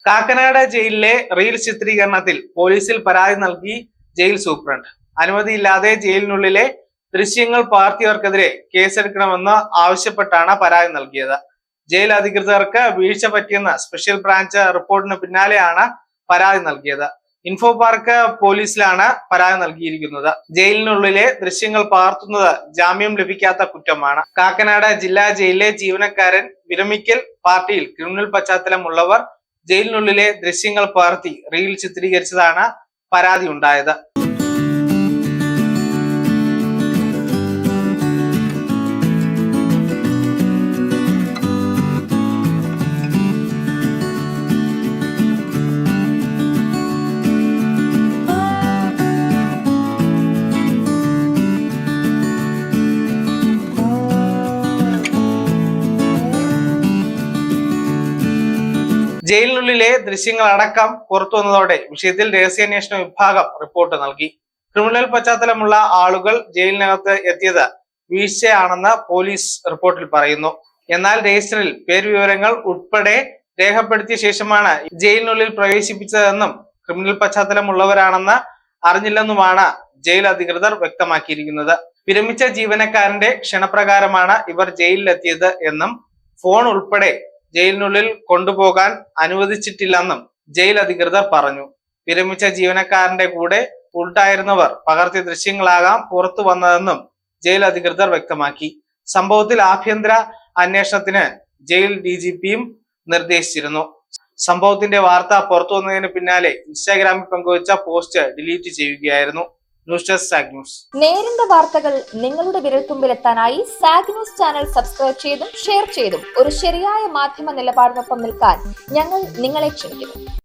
കാക്കനാട് ജയിലിലെ റീൽ ചിത്രീകരണത്തിൽ പോലീസിൽ പരാതി നൽകി ജയിൽ സൂപ്രണ്ട്. അനുമതിയില്ലാതെ ജയിലിനുള്ളിലെ ദൃശ്യങ്ങൾ പകർത്തിയവർക്കെതിരെ കേസെടുക്കണമെന്ന് ആവശ്യപ്പെട്ടാണ് പരാതി നൽകിയത്. ജയിൽ അധികൃതർക്ക് വീഴ്ച പറ്റിയെന്ന സ്പെഷ്യൽ ബ്രാഞ്ച് റിപ്പോർട്ടിന് പിന്നാലെയാണ് പരാതി നൽകിയത്. ഇൻഫോ പാർക്ക് പോലീസിലാണ് പരാതി നൽകിയിരിക്കുന്നത്. ജയിലിനുള്ളിലെ ദൃശ്യങ്ങൾ പകർത്തുന്നത് ജാമ്യം ലഭിക്കാത്ത കുറ്റമാണ്. കാക്കനാട് ജില്ലാ ജയിലിലെ ജീവനക്കാരൻ വിരമിക്കൽ പാർട്ടിയിൽ ക്രിമിനൽ പശ്ചാത്തലമുള്ളവർ ജയിലിനുള്ളിലെ ദൃശ്യങ്ങൾ പകർത്തി റീൽ ചിത്രീകരിച്ചതാണ് പരാതി ഉണ്ടായത്. ജയിലിനുള്ളിലെ ദൃശ്യങ്ങൾ അടക്കം പുറത്തു വന്നതോടെ വിഷയത്തിൽ രഹസ്യാന്വേഷണ വിഭാഗം റിപ്പോർട്ട് നൽകി. ക്രിമിനൽ പശ്ചാത്തലമുള്ള ആളുകൾ ജയിലിനകത്ത് എത്തിയത് വീഴ്ചയാണെന്ന് പോലീസ് റിപ്പോർട്ടിൽ പറയുന്നു. എന്നാൽ രജിസ്റ്ററിൽ പേരുവിവരങ്ങൾ ഉൾപ്പെടെ രേഖപ്പെടുത്തിയ ശേഷമാണ് ജയിലിനുള്ളിൽ പ്രവേശിപ്പിച്ചതെന്നും ക്രിമിനൽ പശ്ചാത്തലമുള്ളവരാണെന്ന് അറിഞ്ഞില്ലെന്നുമാണ് ജയിൽ അധികൃതർ വ്യക്തമാക്കിയിരിക്കുന്നത്. വിരമിച്ച ജീവനക്കാരന്റെ ക്ഷണപ്രകാരമാണ് ഇവർ ജയിലിലെത്തിയത് എന്നും ഫോൺ ഉൾപ്പെടെ ജയിലിനുള്ളിൽ കൊണ്ടുപോകാൻ അനുവദിച്ചിട്ടില്ലെന്നും ജയിൽ അധികൃതർ പറഞ്ഞു. വിരമിച്ച ജീവനക്കാരന്റെ കൂടെ ഉണ്ടായിരുന്നവർ പകർത്തിയ ദൃശ്യങ്ങളാകാം പുറത്തു വന്നതെന്നും ജയിൽ അധികൃതർ വ്യക്തമാക്കി. സംഭവത്തിൽ ആഭ്യന്തര അന്വേഷണത്തിന് ജയിൽ DGPയും നിർദ്ദേശിച്ചിരുന്നു. സംഭവത്തിന്റെ വാർത്ത പുറത്തു വന്നതിന് പിന്നാലെ ഇൻസ്റ്റാഗ്രാമിൽ പങ്കുവച്ച പോസ്റ്റ് ഡിലീറ്റ് ചെയ്യുകയായിരുന്നു. News desk zag news. നേരിന്റെ വാർത്തകൾ നിങ്ങളുടെ വിരൽത്തുമ്പിലെത്താനായി സാഗ് ന്യൂസ് ചാനൽ സബ്സ്ക്രൈബ് ചെയ്തും ഷെയർ ചെയ്തും ഒരു ശരിയായ മാധ്യമ നിലപാടിനൊപ്പം നിൽക്കാൻ ഞങ്ങൾ നിങ്ങളെ ക്ഷണിക്കുന്നു.